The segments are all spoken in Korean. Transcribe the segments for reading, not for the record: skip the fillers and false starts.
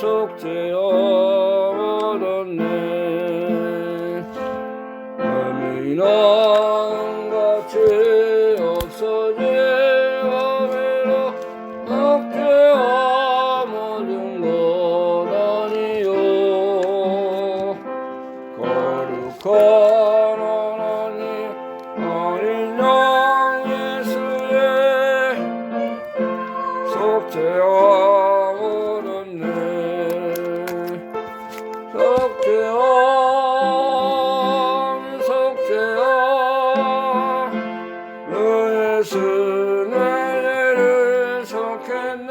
속죄여 얻었네. 범인은 같이 없어질 범위로 속죄여 모든 것 아니요. 거룩한 하나님 어린 양 예수의 속죄여 얻었네. 속죄여 속죄여 그 예수는 예를 속했네.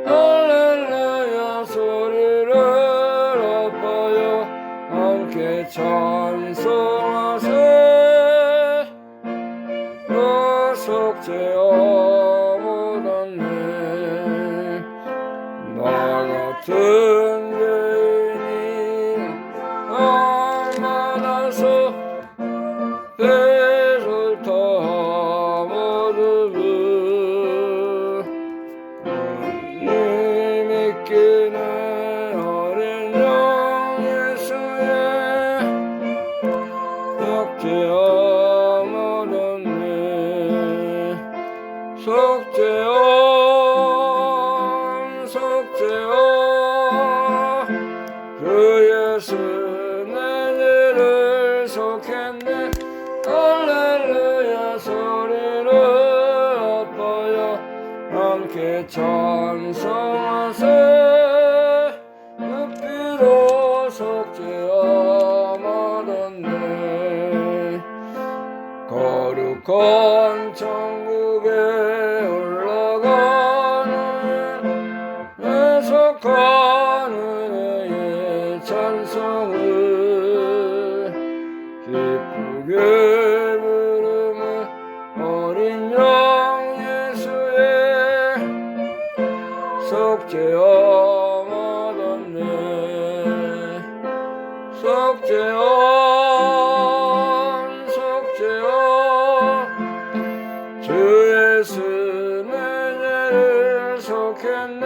할렐루야 소리를 아파요 함께 찬송하세. 그 속죄여 얻었네. 나 같은 죄인이 만나서 배를 타 모두 믿기는 어린 양 예수의 속죄여 얻었네. 속죄여 속죄여 그 예수 내 죄를 속했네. 할렐루야 소리를 아파요 함께 찬송하세. 그 피로 속죄여 얻었네. 거룩한 천국에 올라가는 애석한 은혜의 찬송을 기쁘게 부르는 어린 양 예수의 속죄여 얻었네. 속죄여 속죄여 주 예수 내 죄를 속했네.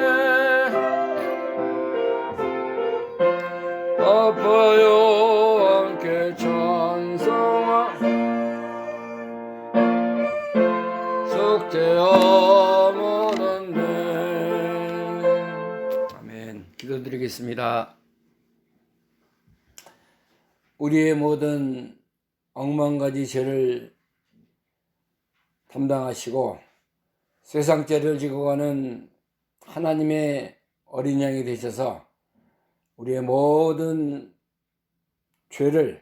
아파요 함께 찬송하 속죄여 얻었네. 아멘. 기도드리겠습니다. 우리의 모든 억만가지 죄를 담당하시고 세상 죄를 지고 가는 하나님의 어린 양이 되셔서 우리의 모든 죄를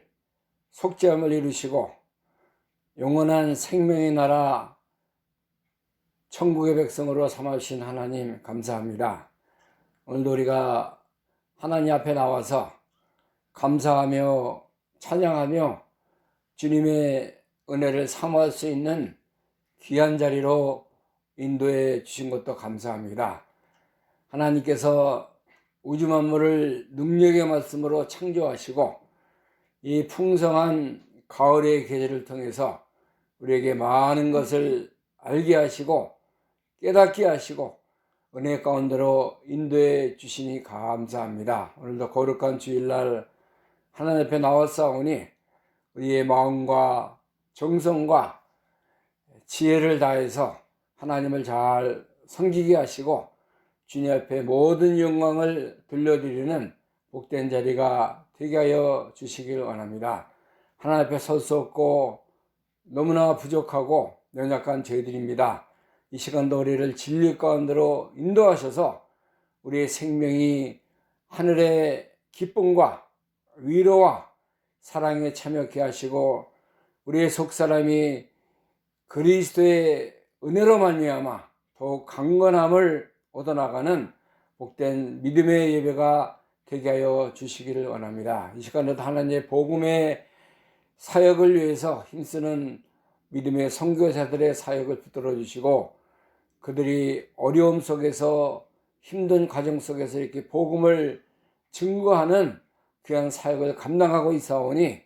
속죄함을 이루시고 영원한 생명의 나라 천국의 백성으로 삼으신 하나님 감사합니다. 오늘도 우리가 하나님 앞에 나와서 감사하며 찬양하며 주님의 은혜를 사모할 수 있는 귀한 자리로 인도해 주신 것도 감사합니다. 하나님께서 우주 만물을 능력의 말씀으로 창조하시고 이 풍성한 가을의 계절을 통해서 우리에게 많은 것을 알게 하시고 깨닫게 하시고 은혜 가운데로 인도해 주시니 감사합니다. 오늘도 거룩한 주일날 하나님 앞에 나왔사오니 우리의 마음과 정성과 지혜를 다해서 하나님을 잘 섬기게 하시고 주님 앞에 모든 영광을 돌려드리는 복된 자리가 되게 하여 주시길 원합니다. 하나님 앞에 설 수 없고 너무나 부족하고 연약한 저희들입니다. 이 시간도 우리를 진리 가운데로 인도하셔서 우리의 생명이 하늘의 기쁨과 위로와 사랑에 참여케 하시고 우리의 속사람이 그리스도의 은혜로 말미암아 더욱 강건함을 얻어나가는 복된 믿음의 예배가 되게 하여 주시기를 원합니다. 이 시간에도 하나님의 복음의 사역을 위해서 힘쓰는 믿음의 선교사들의 사역을 붙들어 주시고 그들이 어려움 속에서 힘든 과정 속에서 이렇게 복음을 증거하는 귀한 사역을 감당하고 있사오니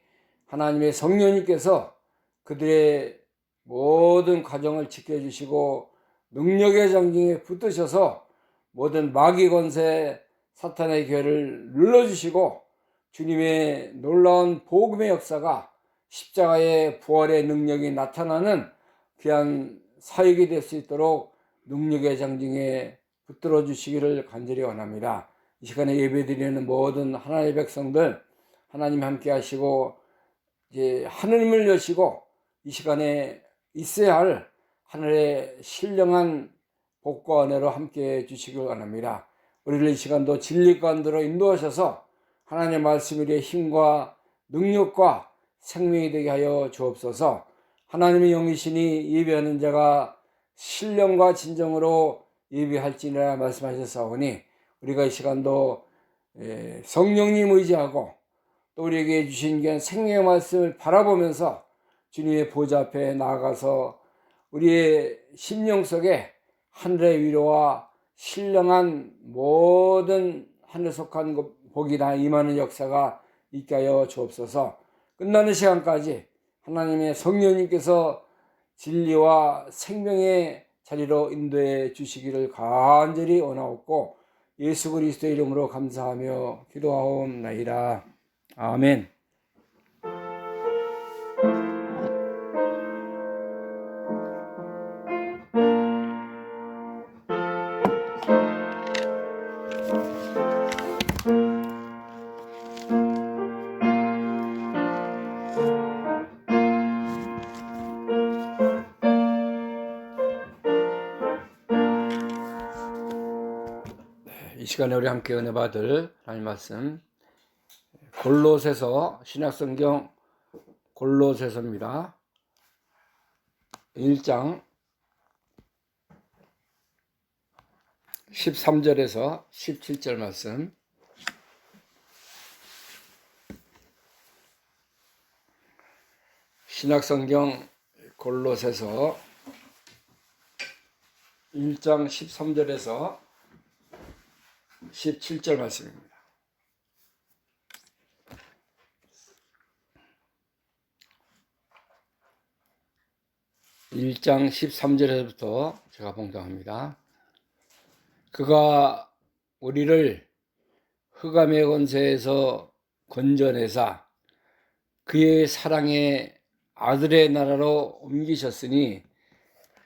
하나님의 성령님께서 그들의 모든 과정을 지켜주시고 능력의 전쟁에 붙드셔서 모든 마귀 권세, 사탄의 기회를 눌러주시고 주님의 놀라운 복음의 역사가 십자가의 부활의 능력이 나타나는 귀한 사역이 될 수 있도록 능력의 장중에 붙들어 주시기를 간절히 원합니다. 이 시간에 예배드리는 모든 하나님의 백성들 하나님 함께 하시고 이제 하느님을 여시고 이 시간에 있어야 할 하늘의 신령한 복과 은혜로 함께 해 주시길 원합니다. 우리를 이 시간도 진리 가운데로 인도하셔서 하나님의 말씀의 힘과 능력과 생명이 되게 하여 주옵소서. 하나님의 영이시니 예배하는 자가 신령과 진정으로 예배할지니라 말씀하셨사오니 우리가 이 시간도 성령님 의지하고 또 우리에게 주신 생명의 말씀을 바라보면서 주님의 보좌 앞에 나아가서 우리의 심령 속에 하늘의 위로와 신령한 모든 하늘 속한 복이 다 임하는 역사가 있게 하여 주옵소서. 끝나는 시간까지 하나님의 성령님께서 진리와 생명의 자리로 인도해 주시기를 간절히 원하옵고 예수 그리스도의 이름으로 감사하며 기도하옵나이다. 아멘. 이 시간에 우리 함께 은혜 받을 하나님 말씀 골로새서 신약성경 골로새서입니다. 1장 13절에서 17절 말씀. 신약성경 골로새서 1장 13절에서 17절 말씀입니다. (1장 13절에서부터) 제가 봉독합니다. 그가 우리를 흑암의 권세에서 건져내사 그의 사랑의 아들의 나라로 옮기셨으니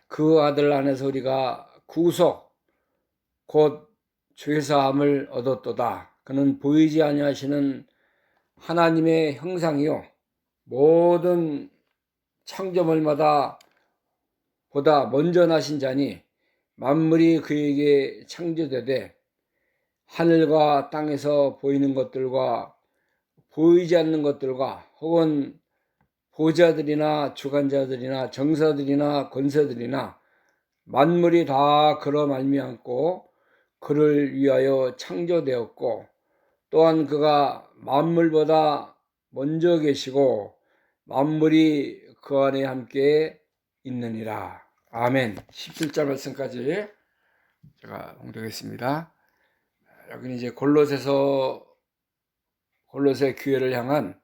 그 아들 안에서 우리가 구속 곧 죄사함을 얻었도다. 그는 보이지 아니하시는 하나님의 형상이요 모든 창조물마다 보다 먼저 나신 자니 만물이 그에게 창조되되 하늘과 땅에서 보이는 것들과 보이지 않는 것들과 혹은 보좌들이나 주관자들이나 정사들이나 권세들이나 만물이 다 그로 말미암고 그를 위하여 창조되었고 또한 그가 만물보다 먼저 계시고 만물이 그 안에 함께 있느니라. 아멘. 17절 말씀까지 제가 봉독했습니다. 여기는 이제 골로새 교회를 향한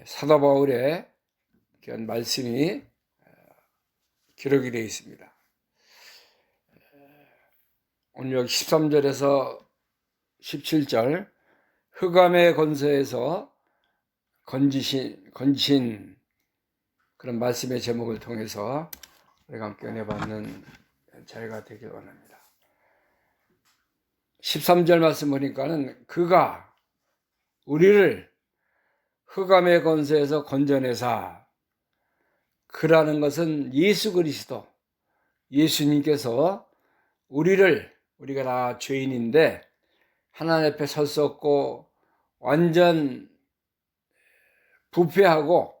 사도 바울의 그런 말씀이 기록이 되어 있습니다. 오늘 여기 13절에서 17절 흑암의 권세에서 건지신 그런 말씀의 제목을 통해서 우리가 함께 은혜 받는 자리가 되길 원합니다. 13절 말씀 보니까는 그가 우리를 흑암의 권세에서 건져내사, 그라는 것은 예수 그리스도, 예수님께서 우리가 다 죄인인데 하나님 앞에 설 수 없고 완전 부패하고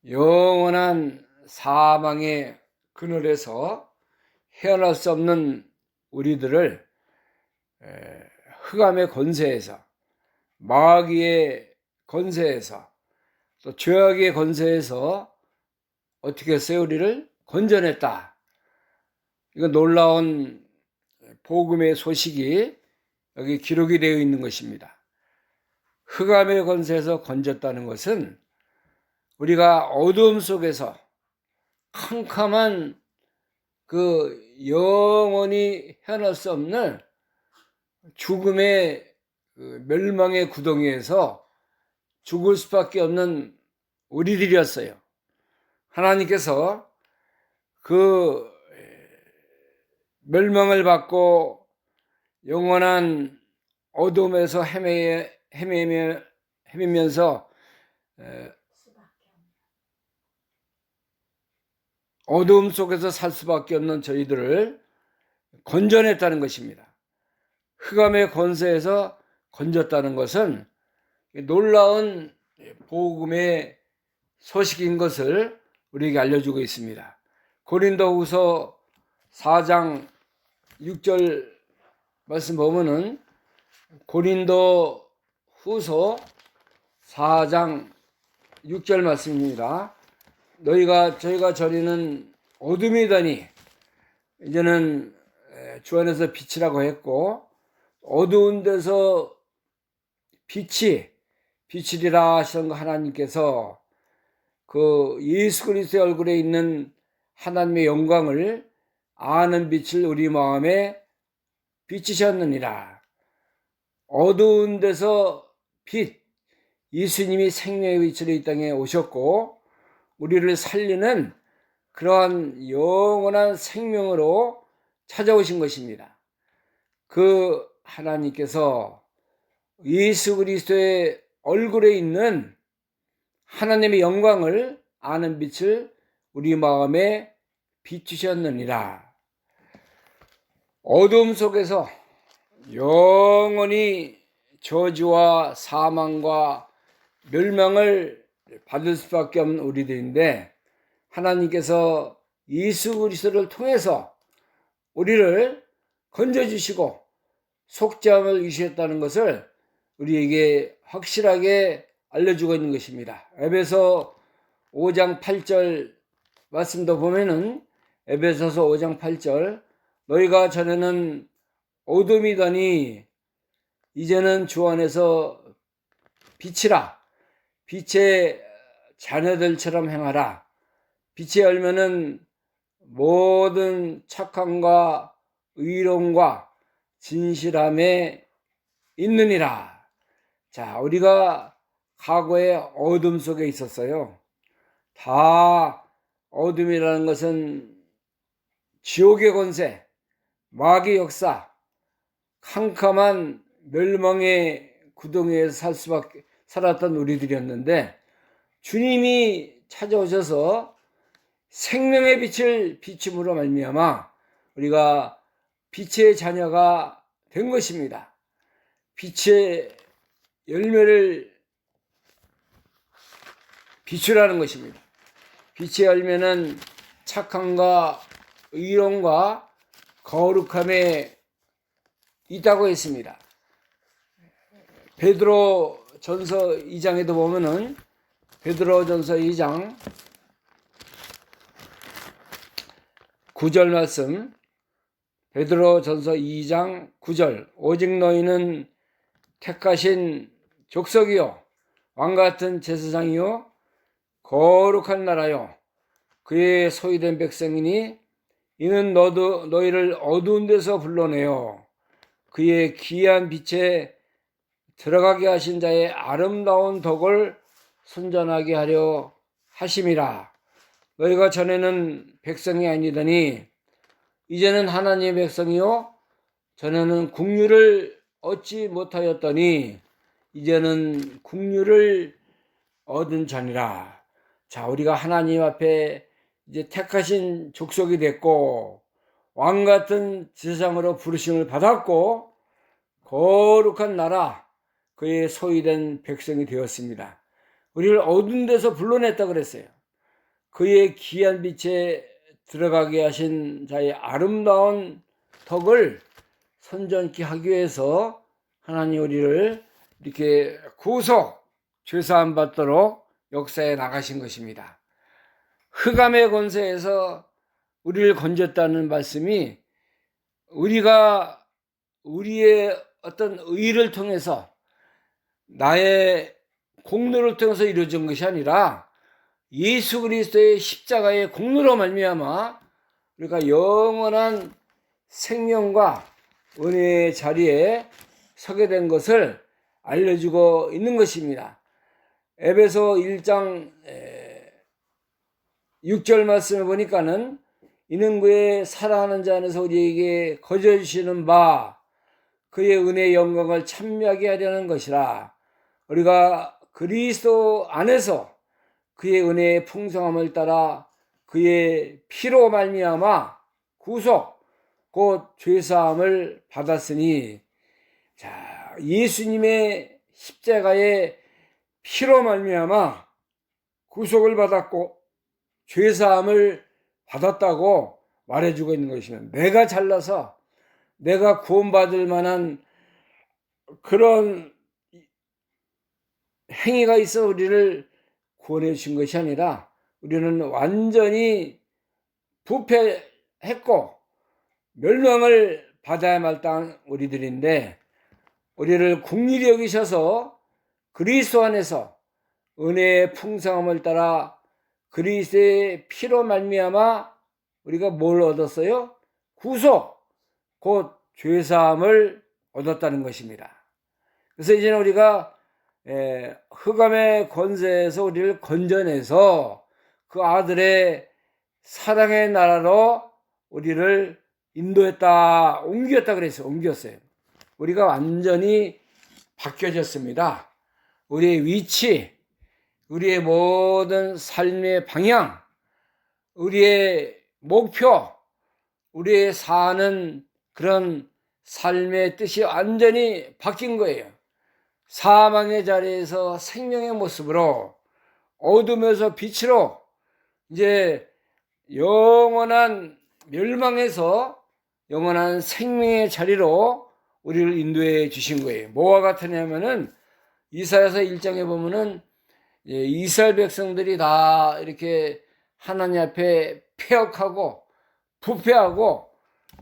영원한 사망의 그늘에서 헤어날 수 없는 우리들을 흑암의 권세에서, 마귀의 권세에서, 또 죄악의 권세에서 어떻게 했어요? 우리를 건져냈다. 이거 놀라운 복음의 소식이 여기 기록이 되어 있는 것입니다. 흑암의 권세에서 건졌다는 것은 우리가 어두움 속에서 캄캄한 그 영원히 헤어날 수 없는 죽음의 멸망의 구덩이에서 죽을 수밖에 없는 우리들이었어요. 하나님께서 그 멸망을 받고 영원한 어둠에서 헤매면서 어두움 속에서 살 수밖에 없는 저희들을 건져냈다는 것입니다. 흑암의 권세에서 건졌다는 것은 놀라운 복음의 소식인 것을 우리에게 알려주고 있습니다. 고린도후서 4장 6절 말씀 보면은 고린도후서 4장 6절 말씀입니다. 저희가 저리는 어둠이더니 이제는 주 안에서 빛이라고 했고, 어두운 데서 빛이리라 하시는 하나님께서 그 예수 그리스도의 얼굴에 있는 하나님의 영광을 아는 빛을 우리 마음에 비치셨느니라. 어두운 데서 빛, 예수님이 생명의 빛으로 이 땅에 오셨고 우리를 살리는 그러한 영원한 생명으로 찾아오신 것입니다. 그 하나님께서 예수 그리스도의 얼굴에 있는 하나님의 영광을 아는 빛을 우리 마음에 비추셨느니라. 어둠 속에서 영원히 저주와 사망과 멸망을 받을 수밖에 없는 우리들인데, 하나님께서 예수 그리스도를 통해서 우리를 건져주시고 속죄함을 주셨다는 것을 우리에게 확실하게 알려주고 있는 것입니다. 에베소 5장 8절 말씀도 보면은, 에베소서 5장 8절, 너희가 전에는 어둠이더니 이제는 주 안에서 빛이라. 빛의 자녀들처럼 행하라. 빛의 열매는 모든 착함과 의로움과 진실함에 있느니라. 자, 우리가 과거에 어둠 속에 있었어요. 다 어둠이라는 것은 지옥의 권세, 마귀의 역사, 캄캄한 멸망의 구덩이에서 살았던 우리들이었는데, 주님이 찾아오셔서 생명의 빛을 비춤으로 말미암아 우리가 빛의 자녀가 된 것입니다. 빛의 열매를 비추라는 것입니다. 빛의 열매는 착함과 의로움과 거룩함에 있다고 했습니다. 베드로 전서 2장에도 보면은, 베드로 전서 2장 9절 말씀, 베드로 전서 2장 9절, 오직 너희는 택하신 족속이요 왕같은 제사장이요 거룩한 나라요 그의 소유된 백성이니 이는 너희를 어두운 데서 불러내어 그의 귀한 빛에 들어가게 하신 자의 아름다운 덕을 선전하게 하려 하심이라. 너희가 전에는 백성이 아니더니 이제는 하나님의 백성이요 전에는 국류를 얻지 못하였더니 이제는 국류를 얻은 자니라. 자, 우리가 하나님 앞에 이제 택하신 족속이 됐고 왕같은 제사장으로 부르심을 받았고 거룩한 나라, 그의 소유된 백성이 되었습니다. 우리를 어두운 데서 불러냈다 그랬어요. 그의 귀한 빛에 들어가게 하신 자의 아름다운 덕을 선전케 하기 위해서 하나님 우리를 이렇게 구속, 죄사함 받도록 역사에 나가신 것입니다. 흑암의 권세에서 우리를 건졌다는 말씀이 우리가 우리의 어떤 의를 통해서 나의 공로를 통해서 이루어진 것이 아니라 예수 그리스도의 십자가의 공로로 말미암아 우리가 영원한 생명과 은혜의 자리에 서게 된 것을 알려주고 있는 것입니다. 에베소 1장 6절 말씀을 보니까는 이는 그의 사랑하는 자 안에서 우리에게 거저 주시는 바 그의 은혜의 영광을 찬미하게 하려는 것이라. 우리가 그리스도 안에서 그의 은혜의 풍성함을 따라 그의 피로 말미암아 구속 곧 죄사함을 받았으니, 자, 예수님의 십자가의 피로 말미암아 구속을 받았고 죄사함을 받았다고 말해주고 있는 것입니다. 내가 잘나서 내가 구원받을 만한 그런 행위가 있어 우리를 구원해 주신 것이 아니라 우리는 완전히 부패했고 멸망을 받아야 마땅한 우리들인데, 우리를 긍휼히 여기셔서 그리스도 안에서 은혜의 풍성함을 따라 그리스도의 피로 말미암아 우리가 뭘 얻었어요? 구속, 곧 죄사함을 얻었다는 것입니다. 그래서 이제는 우리가 흑암의 권세에서 우리를 건져내서 그 아들의 사랑의 나라로 우리를 인도했다, 옮겼다 그랬어요. 옮겼어요. 우리가 완전히 바뀌어졌습니다. 우리의 위치, 우리의 모든 삶의 방향, 우리의 목표, 우리의 사는 그런 삶의 뜻이 완전히 바뀐 거예요. 사망의 자리에서 생명의 모습으로, 어둠에서 빛으로, 이제 영원한 멸망에서 영원한 생명의 자리로 우리를 인도해 주신 거예요. 뭐와 같으냐면은 이사야서 1장에 보면은 이스라엘 백성들이 다 이렇게 하나님 앞에 패역하고 부패하고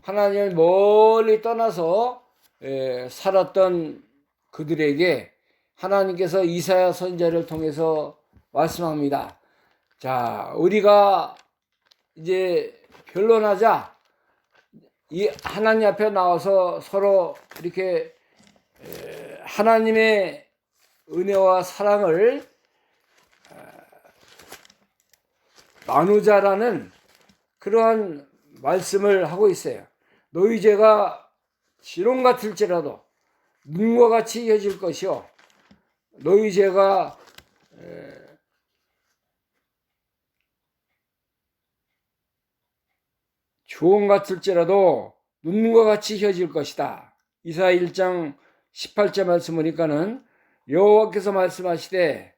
하나님을 멀리 떠나서 살았던 그들에게 하나님께서 이사야 선지자를 통해서 말씀합니다. 자, 우리가 이제 변론하자. 이 하나님 앞에 나와서 서로 이렇게 하나님의 은혜와 사랑을 나누자라는 그러한 말씀을 하고 있어요. 너희 죄가 지롱 같을지라도 눈과 같이 이어질 것이요, 너희 죄가 주홍 같을지라도 눈과 같이 휘어질 것이다. 이사야 1장 18절 말씀 보니까는 여호와께서 말씀하시되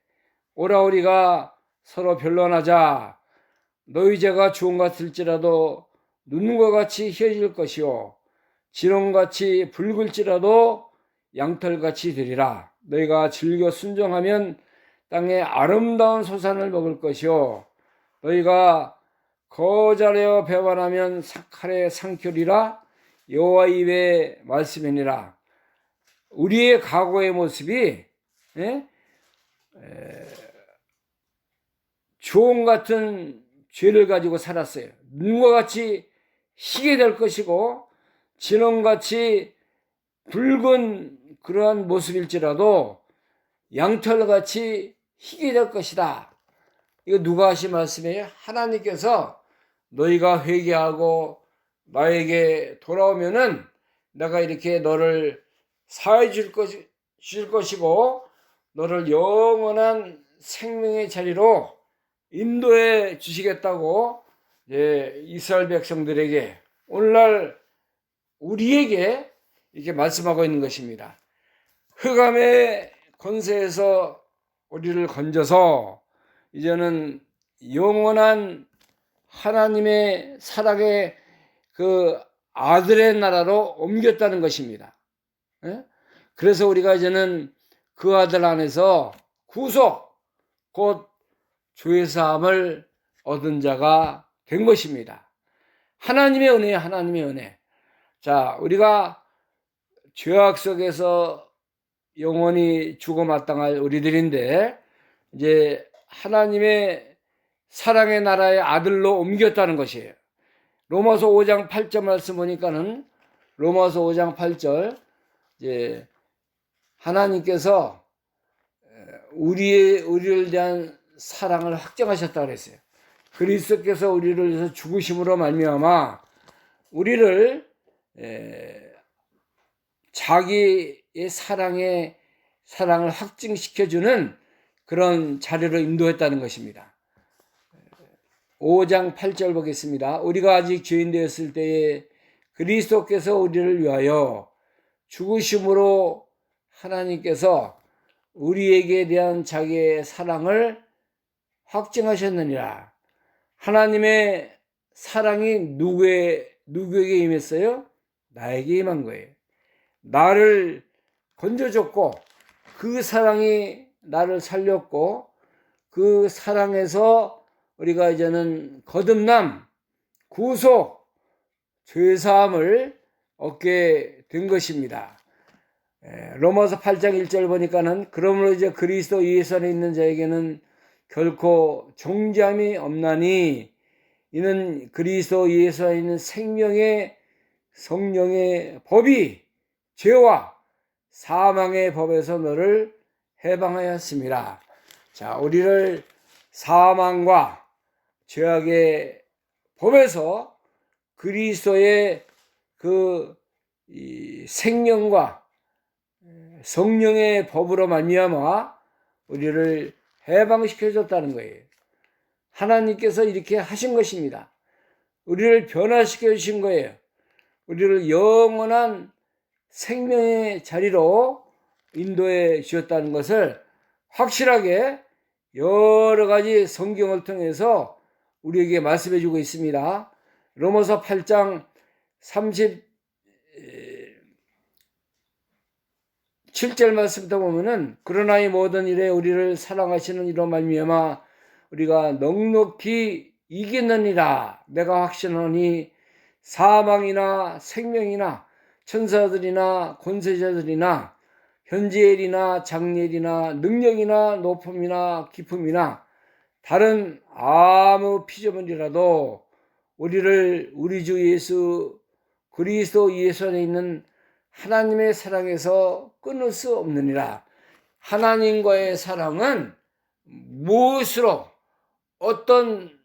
오라 우리가 서로 변론하자. 너희 죄가 주홍 같을지라도 눈과 같이 휘어질 것이요 진홍같이 붉을지라도 양털같이 되리라. 너희가 즐겨 순종하면 땅의 아름다운 소산을 먹을 것이요 너희가 거절하여 배반하면 칼의 상결이라. 여호와 입의 말씀이니라. 우리의 과거의 모습이 주홍 같은 죄를 가지고 살았어요. 눈과 같이 희게 될 것이고 진홍같이 붉은 그러한 모습일지라도 양털같이 희게 될 것이다. 이거 누가 하신 말씀이에요? 하나님께서 너희가 회개하고 나에게 돌아오면은 내가 이렇게 너를 사해 줄 것이고 너를 영원한 생명의 자리로 인도해 주시겠다고 이스라엘 백성들에게, 오늘날 우리에게 이렇게 말씀하고 있는 것입니다. 흑암의 권세에서 우리를 건져서 이제는 영원한 하나님의 사랑의 그 아들의 나라로 옮겼다는 것입니다. 그래서 우리가 이제는 그 아들 안에서 구속, 곧 죄사함을 얻은 자가 된 것입니다. 하나님의 은혜, 하나님의 은혜. 자, 우리가 죄악 속에서 영원히 죽어 마땅할 우리들인데 이제 하나님의 사랑의 나라의 아들로 옮겼다는 것이에요. 로마서 5장 8절 말씀 보니까는 로마서 5장 8절 이제 하나님께서 우리를 대한 사랑을 확정하셨다 그랬어요. 그리스도께서 우리를 위해서 죽으심으로 말미암아 우리를 자기의 사랑을 확증시켜주는 그런 자리로 인도했다는 것입니다. 5장 8절 보겠습니다. 우리가 아직 죄인 되었을 때에 그리스도께서 우리를 위하여 죽으심으로 하나님께서 우리에게 대한 자기의 사랑을 확증하셨느니라. 하나님의 사랑이 누구에게 임했어요? 나에게 임한 거예요. 나를 건져줬고 그 사랑이 나를 살렸고 그 사랑에서 우리가 이제는 거듭남, 구속, 죄사함을 얻게 된 것입니다. 로마서 8장 1절 보니까는 그러므로 이제 그리스도 예수 안에 있는 자에게는 결코 정죄함이 없나니 이는 그리스도 예수 안에 있는 생명의 성령의 법이 죄와 사망의 법에서 너를 해방하였습니다. 자, 우리를 사망과 죄악의 법에서 그리스도의 그 생명과 성령의 법으로 말미암아 우리를 해방시켜 줬다는 거예요. 하나님께서 이렇게 하신 것입니다. 우리를 변화시켜 주신 거예요. 우리를 영원한 생명의 자리로 인도해 주셨다는 것을 확실하게 여러 가지 성경을 통해서 우리에게 말씀해 주고 있습니다. 로마서 8장 37절 말씀부터 보면은 그러나 이 모든 일에 우리를 사랑하시는 이로 말미암아 우리가 넉넉히 이기느니라. 내가 확신하니 사망이나 생명이나 천사들이나 권세자들이나 현재일이나 장래일이나 능력이나 높음이나 깊음이나 다른 아무 피조물이라도 우리를 우리 주 예수 그리스도 예수 안에 있는 하나님의 사랑에서 끊을 수 없느니라. 하나님과의 사랑은 무엇으로 어떤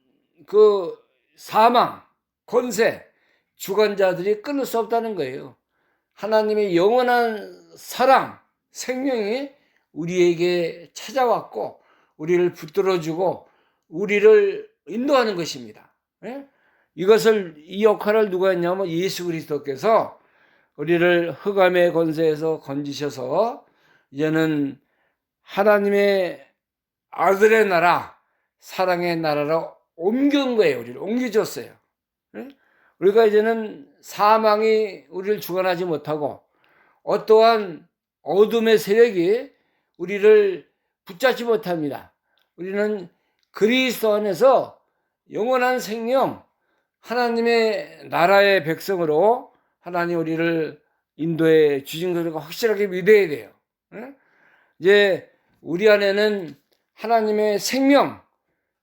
그 사망, 권세, 주관자들이 끊을 수 없다는 거예요. 하나님의 영원한 사랑, 생명이 우리에게 찾아왔고 우리를 붙들어주고 우리를 인도하는 것입니다. 이 역할을 누가 했냐면 예수 그리스도께서 우리를 흑암의 권세에서 건지셔서 이제는 하나님의 아들의 나라, 사랑의 나라로 옮긴 거예요. 우리를 옮겨줬어요. 우리가 이제는 사망이 우리를 주관하지 못하고 어떠한 어둠의 세력이 우리를 붙잡지 못합니다. 우리는 그리스도 안에서 영원한 생명, 하나님의 나라의 백성으로 하나님 우리를 인도해 주신 것을 확실하게 믿어야 돼요. 이제 우리 안에는 하나님의 생명,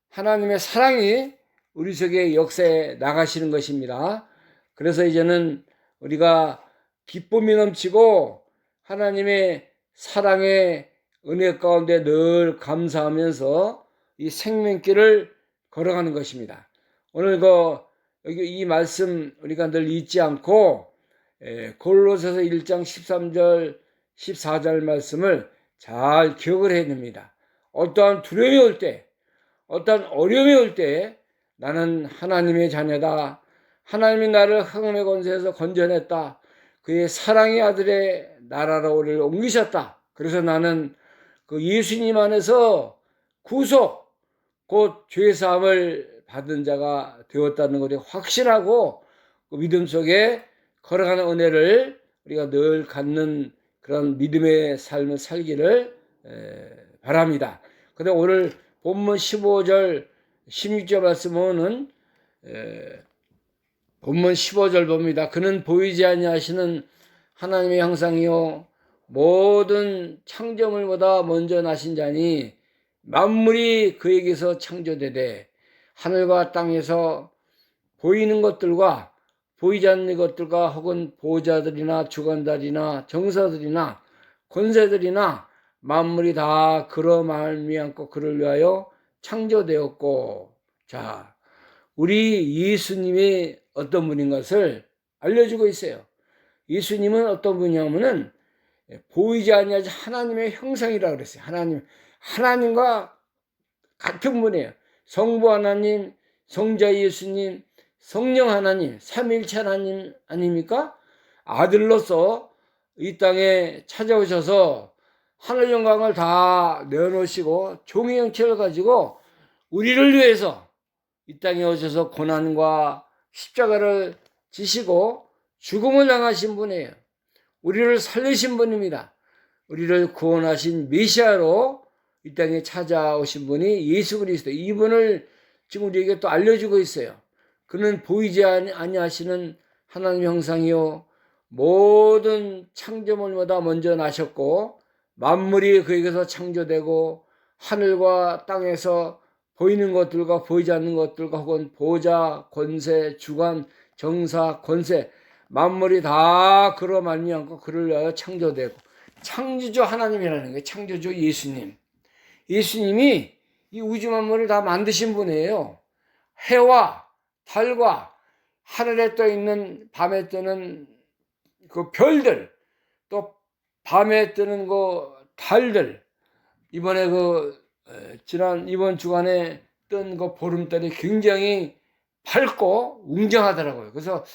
하나님의 사랑이 우리 속에 역사에 나가시는 것입니다. 그래서 이제는 우리가 기쁨이 넘치고 하나님의 사랑의 은혜 가운데 늘 감사하면서 이 생명길을 걸어가는 것입니다. 오늘 여기 이 말씀 우리가 늘 잊지 않고 골로새서 1장 13절 14절 말씀을 잘 기억을 해야 됩니다. 어떠한 두려움이 올 때, 어떠한 어려움이 올 때 나는 하나님의 자녀다. 하나님이 나를 흑암의 권세에서 건져냈다. 그의 사랑의 아들의 나라로 우리를 옮기셨다. 그래서 나는 그 예수님 안에서 구속, 곧 죄사함을 받은 자가 되었다는 것을 확신하고 그 믿음 속에 걸어가는 은혜를 우리가 늘 갖는 그런 믿음의 삶을 살기를 바랍니다. 그런데 오늘 본문 15절 16절 말씀은 본문 15절 봅니다. 그는 보이지 아니하시는 하나님의 형상이요 모든 창조물보다 먼저 나신 자니 만물이 그에게서 창조되되 하늘과 땅에서 보이는 것들과 보이지 않는 것들과 혹은 보호자들이나 주관자들이나 정사들이나 권세들이나 만물이 다 그로 말미암고 그를 위하여 창조되었고. 자, 우리 예수님이 어떤 분인 것을 알려주고 있어요. 예수님은 어떤 분이냐면은 보이지 아니하지 하나님의 형상이라고 그랬어요. 하나님과 같은 분이에요. 성부 하나님, 성자 예수님, 성령 하나님, 삼위일체 하나님 아닙니까? 아들로서 이 땅에 찾아오셔서 하늘 영광을 다 내어놓으시고 종의 형체를 가지고 우리를 위해서 이 땅에 오셔서 고난과 십자가를 지시고 죽음을 당하신 분이에요. 우리를 살리신 분입니다. 우리를 구원하신 메시아로 이 땅에 찾아오신 분이 예수 그리스도. 이분을 지금 우리에게 또 알려주고 있어요. 그는 보이지 아니하시는 하나님 형상이요 모든 창조물보다 먼저 나셨고 만물이 그에게서 창조되고 하늘과 땅에서 보이는 것들과 보이지 않는 것들과 혹은 보호자, 권세, 주관, 정사, 권세 만물이 다 그로 말미암고 그를 위하여 창조되고. 창조주 하나님이라는 거예요. 창조주 예수님. 예수님이 이 우주 만물을 다 만드신 분이에요. 해와 달과 하늘에 떠 있는 밤에 뜨는 그 별들, 또 밤에 뜨는 그 달들, 이번에 이번 주간에 뜬 그 보름달이 굉장히 밝고 웅장하더라고요. 그래서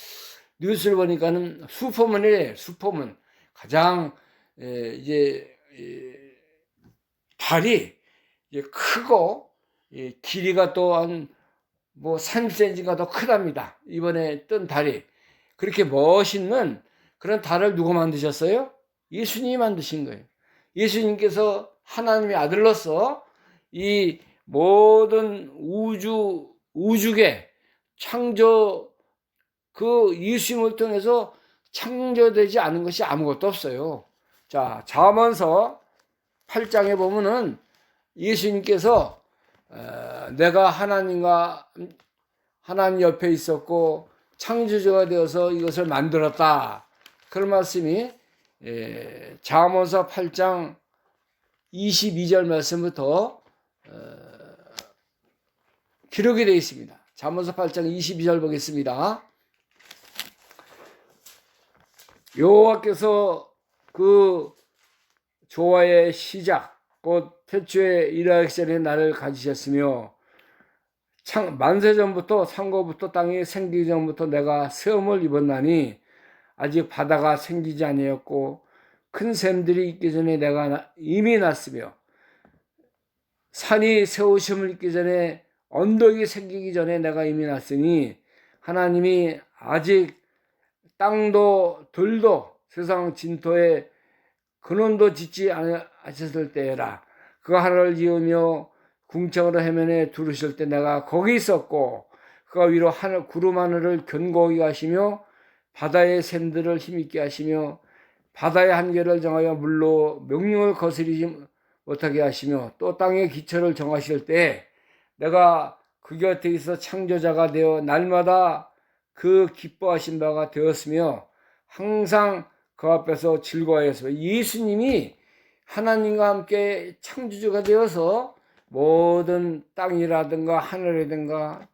뉴스를 보니까는 슈퍼문이래요. 슈퍼문. 가장 달이 크고 길이가 또 한 30cm가 더 크답니다. 이번에 뜬 달이. 그렇게 멋있는 그런 달을 누가 만드셨어요? 예수님이 만드신 거예요. 예수님께서 하나님의 아들로서 이 모든 우주계 창조 그 예수님을 통해서 창조되지 않은 것이 아무것도 없어요. 자, 잠언서 8장에 보면은 예수님께서 내가 하나님 옆에 있었고 창조주가 되어서 이것을 만들었다. 그런 말씀이 잠언서 8장 22절 말씀부터 기록이 되어 있습니다. 잠언서 8장 22절 보겠습니다. 여호와께서 그 조화의 시작 곧 태초에 일하시전에 나를 가지셨으며 만세전부터 상고부터 땅이 생기기 전부터 내가 세움을 입었나니 아직 바다가 생기지 아니었고 큰 샘들이 있기 전에 내가 이미 났으며 산이 세우심을 입기 전에 언덕이 생기기 전에 내가 이미 났으니 하나님이 아직 땅도 들도 세상 진토에 근원도 짓지 않으셨을 때라. 그가 하늘을 지으며 궁창으로 해면에 두르실 때 내가 거기 있었고 그가 위로 하늘 구름 하늘을 견고하게 하시며 바다의 샘들을 힘있게 하시며 바다의 한계를 정하여 물로 명령을 거스리지 못하게 하시며 또 땅의 기초를 정하실 때 내가 그 곁에 있어 창조자가 되어 날마다 그 기뻐하신 바가 되었으며 항상 그 앞에서 즐거워했으며 예수님이 하나님과 함께 창조주가 되어서 모든 땅이라든가 하늘이라든가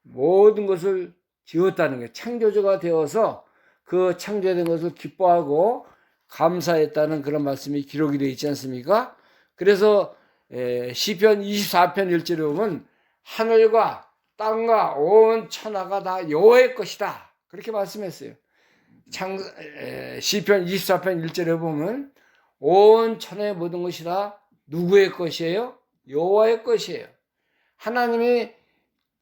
모든 것을 지었다는 거예요. 창조주가 되어서 그 창조된 것을 기뻐하고 감사했다는 그런 말씀이 기록이 되어 있지 않습니까? 그래서 시편 24편 1절에 보면 하늘과 땅과 온 천하가 다 여호와의 것이다. 그렇게 말씀했어요. 시편 24편 1절에 보면 온 천하의 모든 것이 다 누구의 것이에요? 여호와의 것이에요. 하나님이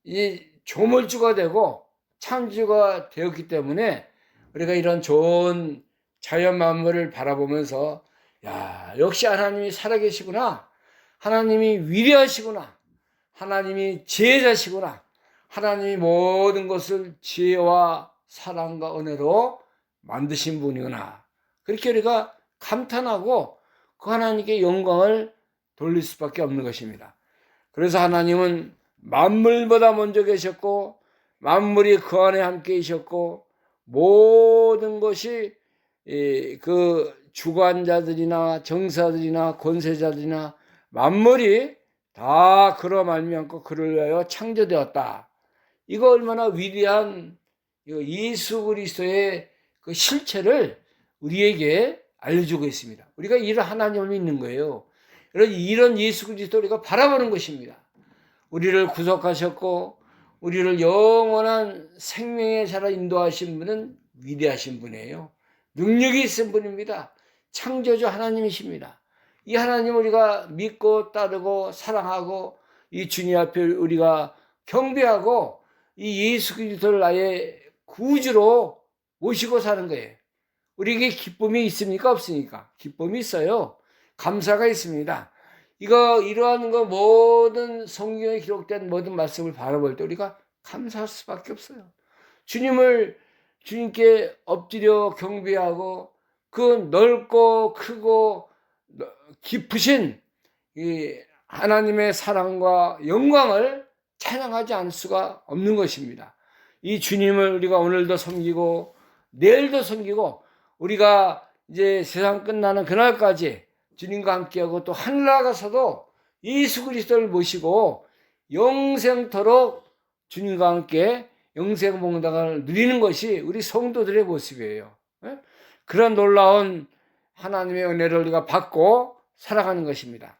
이 조물주가 되고 창조주가 되었기 때문에 우리가 이런 좋은 자연 만물을 바라보면서 야, 역시 하나님이 살아계시구나. 하나님이 위대하시구나. 하나님이 지혜자시구나. 하나님이 모든 것을 지혜와 사랑과 은혜로 만드신 분이구나. 그렇게 우리가 감탄하고 그 하나님께 영광을 돌릴 수밖에 없는 것입니다. 그래서 하나님은 만물보다 먼저 계셨고 만물이 그 안에 함께 있었고 모든 것이 그 주관자들이나 정사들이나 권세자들이나 만물이 다 그로 말미암고 그를 위하여 창조되었다. 이거 얼마나 위대한 예수 그리스도의 그 실체를 우리에게 알려주고 있습니다. 우리가 이런 하나님을 믿는 거예요. 이런 예수 그리스도를 우리가 바라보는 것입니다. 우리를 구속하셨고 우리를 영원한 생명의 자로 인도하신 분은 위대하신 분이에요. 능력이 있은 분입니다. 창조주 하나님이십니다. 이 하나님을 우리가 믿고 따르고 사랑하고 이 주님 앞에 우리가 경배하고 이 예수 그리스도를 나의 구주로 모시고 사는 거예요. 우리에게 기쁨이 있습니까? 없습니까? 기쁨이 있어요. 감사가 있습니다. 이러한 거 모든 성경에 기록된 모든 말씀을 바라볼 때 우리가 감사할 수밖에 없어요. 주님께 엎드려 경배하고 그 넓고 크고 깊으신 이 하나님의 사랑과 영광을 찬양하지 않을 수가 없는 것입니다. 이 주님을 우리가 오늘도 섬기고 내일도 섬기고 우리가 이제 세상 끝나는 그날까지 주님과 함께하고 또 하늘나라 가서도 예수 그리스도를 모시고 영생토록 주님과 함께 영생봉당을 누리는 것이 우리 성도들의 모습이에요. 그런 놀라운 하나님의 은혜를 우리가 받고 살아가는 것입니다.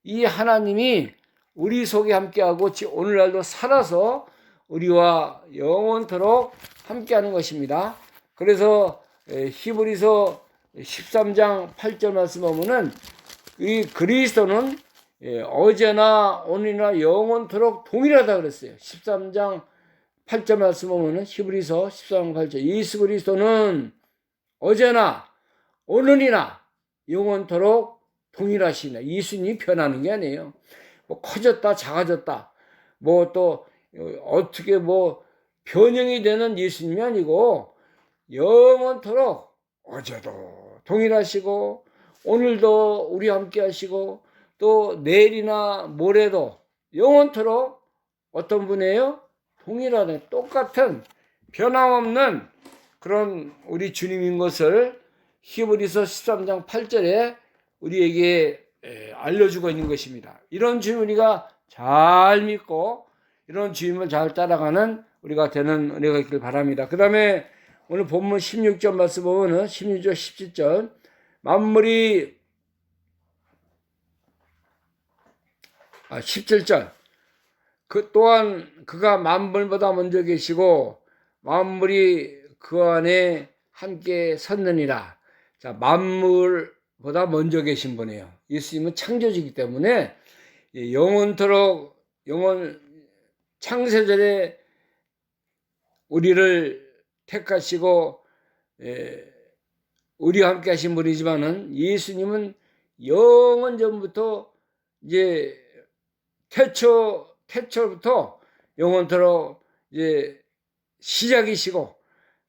이 하나님이 우리 속에 함께하고 오늘날도 살아서 우리와 영원토록 함께하는 것입니다. 그래서 히브리서 13장 8절 말씀 보면은 이 그리스도는 어제나 오늘이나 영원토록 동일하다 그랬어요. 13장 8절 말씀 보면은 히브리서 13장 8절 예수 그리스도는 어제나 오늘이나 영원토록 동일하시네. 예수님이 변하는 게 아니에요. 뭐 커졌다 작아졌다 뭐 또 어떻게 뭐 변형이 되는 예수님이 아니고 영원토록 어제도 동일하시고 오늘도 우리 함께 하시고 또 내일이나 모레도 영원토록 어떤 분이에요? 동일하네. 똑같은 변함없는 그런 우리 주님인 것을 히브리서 13장 8절에 우리에게 알려주고 있는 것입니다. 이런 주님 우리가 잘 믿고 이런 주님을 잘 따라가는 우리가 되는 은혜가 있길 바랍니다. 그 다음에 오늘 본문 16절 말씀 보면은 16절 17절 만물이 17절 그 또한 그가 만물보다 먼저 계시고 만물이 그 안에 함께 섰느니라. 자, 만물보다 먼저 계신 분이에요. 예수님은 창조주이기 때문에 영원토록 창세전에 우리를 택하시고 우리와 함께 하신 분이지만은 예수님은 영원 전부터 이제 태초부터 영원토록 이제 시작이시고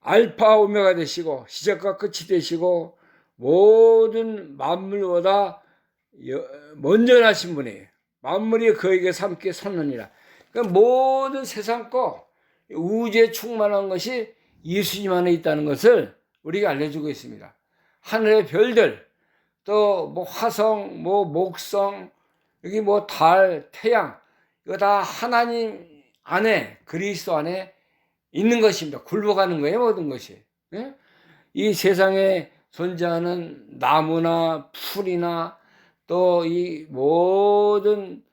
알파 오메가 되시고 시작과 끝이 되시고 모든 만물보다 먼저 나신 분이에요. 만물이 그에게서 함께 섰느니라. 그러니까 모든 세상 거 우주에 충만한 것이 예수님 안에 있다는 것을 우리가 알려주고 있습니다. 하늘의 별들, 또 뭐 화성, 뭐 목성, 여기 뭐 달, 태양, 이거 다 하나님 안에, 그리스도 안에 있는 것입니다. 굴러가는 거예요, 모든 것이. 예? 이 세상에 존재하는 나무나 풀이나 또 이 모든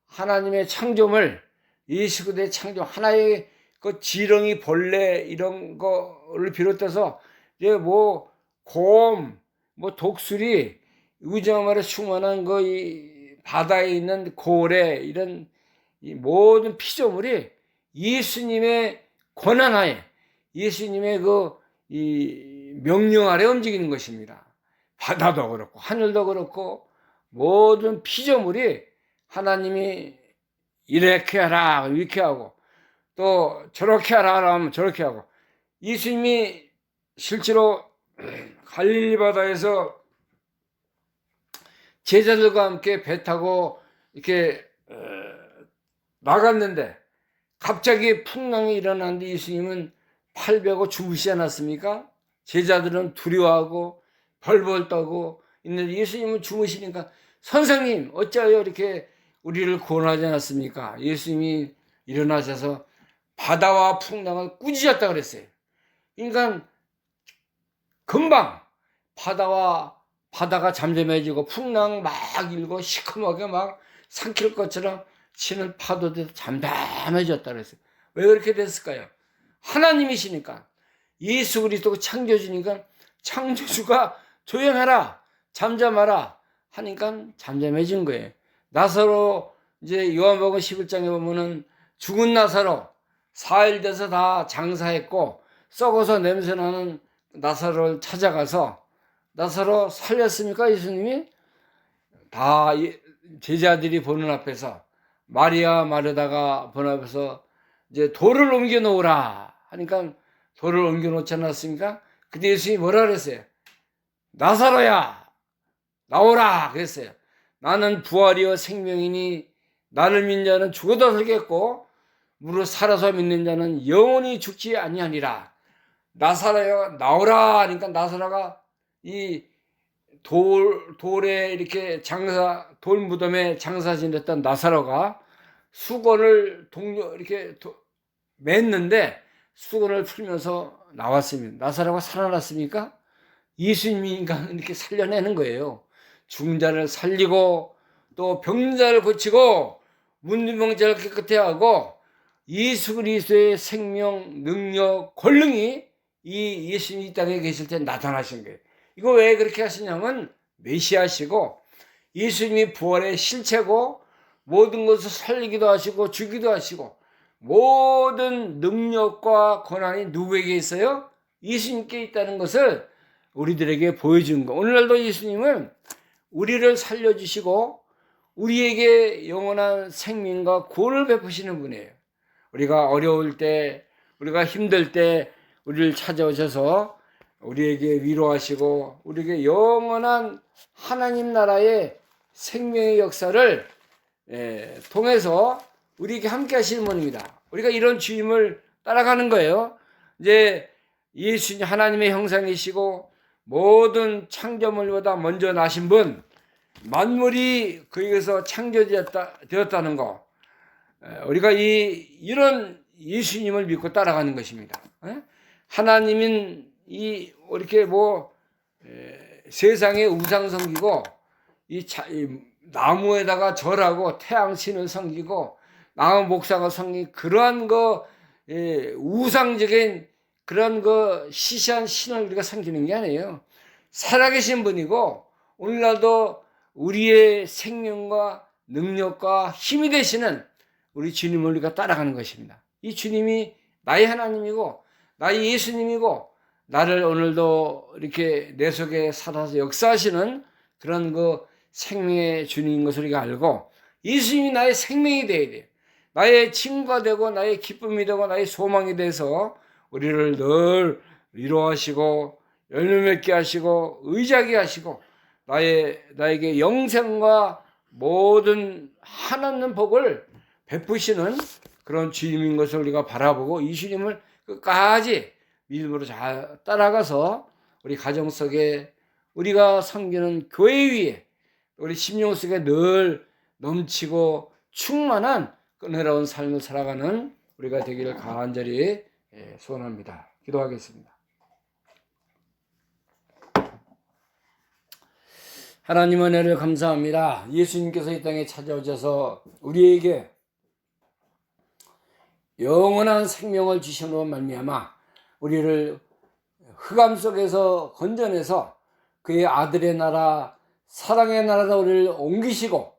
하나님의 창조물, 예수 그리스도의 창조, 하나의 그 지렁이, 벌레 이런 거를 비롯해서 이제 뭐 곰, 뭐 독수리, 우주마을에 충만한 그 이 바다에 있는 고래 이런 이 모든 피조물이 예수님의 권한하에 예수님의 그 이 명령 아래 움직이는 것입니다. 바다도 그렇고 하늘도 그렇고 모든 피조물이 하나님이 이렇게 하라 이렇게 하고 또 저렇게 하라 하면 저렇게 하고 예수님이 실제로 갈릴리 바다에서 제자들과 함께 배 타고 이렇게 나갔는데 갑자기 풍랑이 일어났는데 예수님은 팔 베고 주무시지 않았습니까? 제자들은 두려워하고 벌벌 떠고 있는데 예수님은 주무시니까 선생님 어찌하여 이렇게 우리를 구원하지 않았습니까? 예수님이 일어나셔서 바다와 풍랑을 꾸짖었다 그랬어요. 그러니까 금방 바다가 잠잠해지고 풍랑 막 일고 시커멓게 막 삼킬 것처럼 치는 파도도 잠잠해졌다 그랬어요. 왜 그렇게 됐을까요? 하나님이시니까, 예수 그리스도 창조주니까 창조주가 조용해라, 잠잠하라 하니까 잠잠해진 거예요. 나사로 이제 요한복음 11장에 보면은 죽은 나사로 4일 돼서 다 장사했고 썩어서 냄새나는 나사로를 찾아가서 나사로 살렸습니까? 예수님이 다 제자들이 보는 앞에서 마리아 마르다가 보는 앞에서 이제 돌을 옮겨 놓으라 하니까 돌을 옮겨 놓지 않았습니까? 근데 예수님이 뭐라 그랬어요? 나사로야 나오라 그랬어요. 나는 부활이요 생명이니 나를 믿는 자는 죽어도 살겠고 무릇 살아서 믿는 자는 영원히 죽지 아니하니라. 나사로야 나오라 하니까 나사로가 이 돌에 이렇게 돌 무덤에 장사 지냈던 나사로가 수건을 이렇게 맸는데 수건을 풀면서 나왔습니다. 나사로가 살아났습니까? 예수님이 이렇게 살려내는 거예요. 죽은 자를 살리고 또 병든 자를 고치고 문둥 병자를 깨끗해 하고 예수 그리스도의 생명, 능력, 권능이 이 예수님이 이 땅에 계실 때 나타나신 거예요. 이거 왜 그렇게 하시냐면 메시아시고 예수님이 부활의 실체고 모든 것을 살리기도 하시고 주기도 하시고 모든 능력과 권한이 누구에게 있어요? 예수님께 있다는 것을 우리들에게 보여준 거. 오늘날도 예수님은 우리를 살려주시고 우리에게 영원한 생명과 구원을 베푸시는 분이에요. 우리가 어려울 때, 우리가 힘들 때 우리를 찾아오셔서 우리에게 위로하시고 우리에게 영원한 하나님 나라의 생명의 역사를 통해서 우리에게 함께 하시는 분입니다. 우리가 이런 주임을 따라가는 거예요. 이제 예수님 하나님의 형상이시고 모든 창조물보다 먼저 나신 분, 만물이 그에게서 창조되었다는 거, 우리가 이런 예수님을 믿고 따라가는 것입니다. 하나님은 이렇게 세상의 우상 섬기고 이 나무에다가 절하고 태양 신을 섬기고 나무 목상을 섬기고 그러한 우상적인 그런 시시한 신을 우리가 섬기는 게 아니에요. 살아계신 분이고 오늘날도 우리의 생명과 능력과 힘이 되시는 우리 주님을 우리가 따라가는 것입니다. 이 주님이 나의 하나님이고 나의 예수님이고 나를 오늘도 이렇게 내 속에 살아서 역사하시는 그런 생명의 주님인 것을 우리가 알고 예수님이 나의 생명이 되어야 돼요. 나의 친구가 되고 나의 기쁨이 되고 나의 소망이 돼서 우리를 늘 위로하시고 열매 맺게 하시고 의지하게 하시고 나에게 영생과 모든 한없는 복을 베푸시는 그런 주님인 것을 우리가 바라보고 이 주님을 끝까지 믿음으로 잘 따라가서 우리 가정 속에 우리가 섬기는 교회 위에 우리 심령 속에 늘 넘치고 충만한 은혜로운 삶을 살아가는 우리가 되기를 간절히 소원합니다. 기도하겠습니다. 하나님 은혜를 감사합니다. 예수님께서 이 땅에 찾아오셔서 우리에게 영원한 생명을 주심으로 말미암아 우리를 흑암 속에서 건져내서 그의 아들의 나라 사랑의 나라로 우리를 옮기시고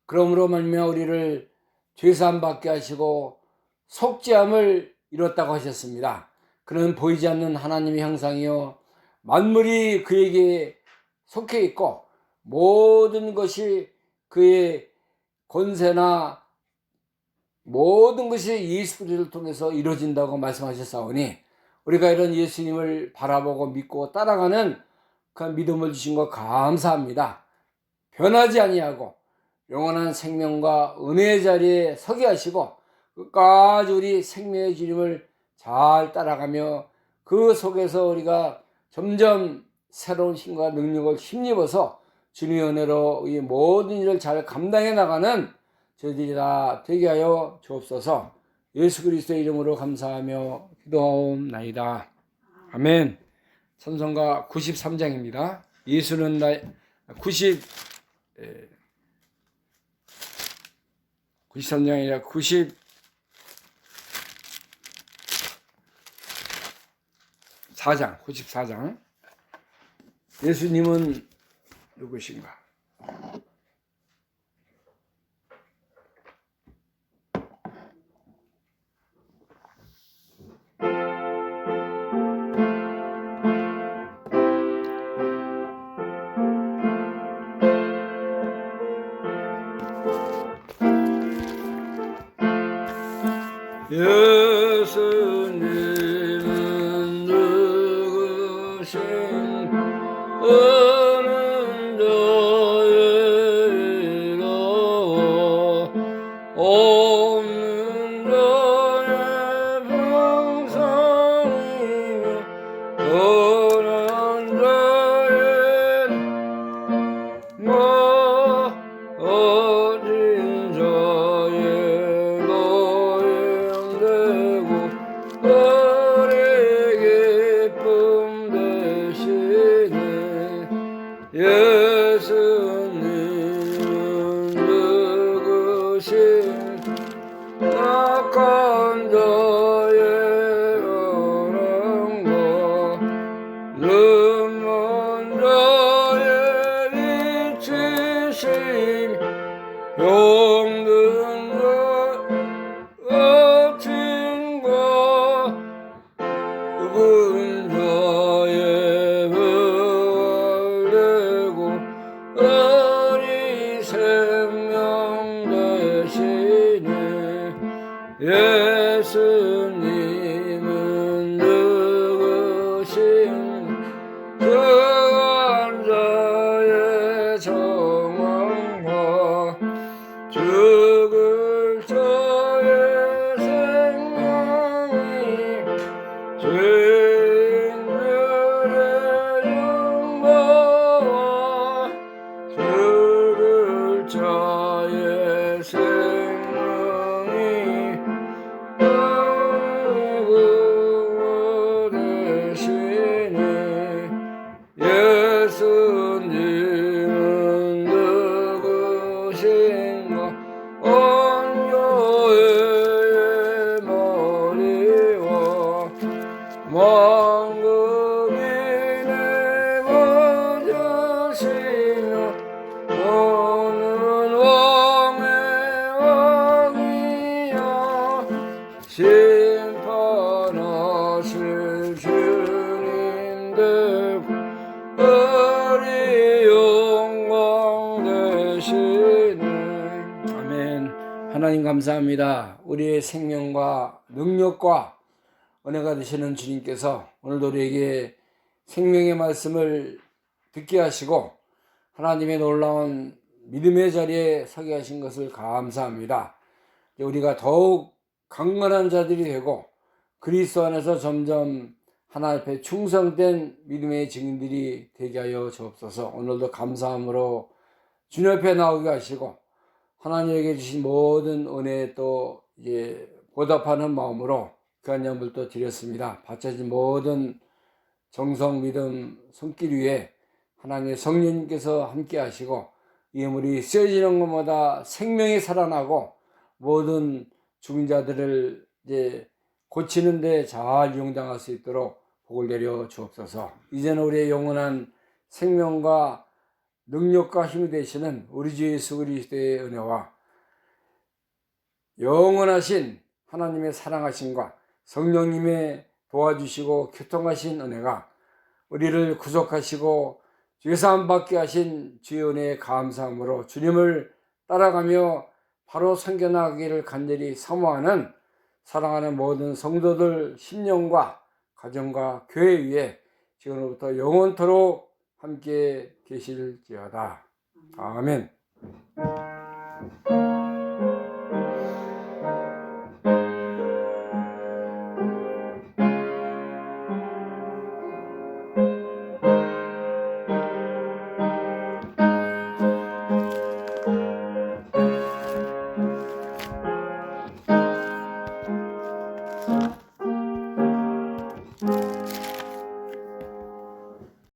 그러므로 말미암아 우리를 죄사함 받게 하시고 속죄함을 이뤘다고 하셨습니다. 그는 보이지 않는 하나님의 형상이요 만물이 그에게 속해 있고 모든 것이 그의 권세나 모든 것이 예수 그리스도를 통해서 이루어진다고 말씀하셨사오니 우리가 이런 예수님을 바라보고 믿고 따라가는 그 믿음을 주신 것 감사합니다. 변하지 아니하고 영원한 생명과 은혜의 자리에 서게 하시고 끝까지 우리 생명의 주님을 잘 따라가며 그 속에서 우리가 점점 새로운 힘과 능력을 힘입어서 주님의 은혜로 이 모든 일을 잘 감당해 나가는 저희들이 다 되게 하여 주옵소서. 예수 그리스도의 이름으로 감사하며 기도하옵나이다. 아멘. 찬송가 93장입니다. 예수는 나의 93장이 아니라 94장. 예수님은 누구신가? 예수님은 누구신가? 예수님은 누구신 악한 자의 어랑과 눈먼 자의 빛이심 병든 자 같은 것 그분 자의 부활되고 우리 생명 되시네. 예수님은 누구신 그한 자의 정황과 죽을 자의 생명이 죄인들의 영광과 죽을 자의 생명이 구원되시네. 예수님은 누구신가? 온 교회의 머리와 만국인의 거저시며 오는 왕의 왕이여 심판하실 주님 되고 우리 영광 되시네. 아멘. 하나님 감사합니다. 우리의 생명과 능력과 은혜가 되시는 주님께서 오늘도 우리에게 생명의 말씀을 듣게 하시고 하나님의 놀라운 믿음의 자리에 서게 하신 것을 감사합니다. 우리가 더욱 강건한 자들이 되고 그리스도 안에서 점점 하나님 앞에 충성된 믿음의 증인들이 되게 하여 주옵소서. 오늘도 감사함으로 주님 앞에 나오게 하시고 하나님에게 주신 모든 은혜에 또 보답하는 마음으로 귀한 예물도 드렸습니다. 바쳐진 모든 정성, 믿음, 손길 위에 하나님의 성령님께서 함께 하시고 이 예물이 쓰여지는 것마다 생명이 살아나고 모든 죽은 자들을 고치는 데 잘 이용당할 수 있도록 복을 내려 주옵소서. 이제는 우리의 영원한 생명과 능력과 힘이 되시는 우리 주 예수 그리스도의 은혜와 영원하신 하나님의 사랑하심과 성령님의 도와주시고 교통하신 은혜가 우리를 구속하시고 죄사함 받게 하신 주의 은혜에 감사함으로 주님을 따라가며 바로 섬겨나가기를 간절히 사모하는 사랑하는 모든 성도들 심령과 가정과 교회 위에 지금부터 영원토록 함께 계실지어다. 아멘.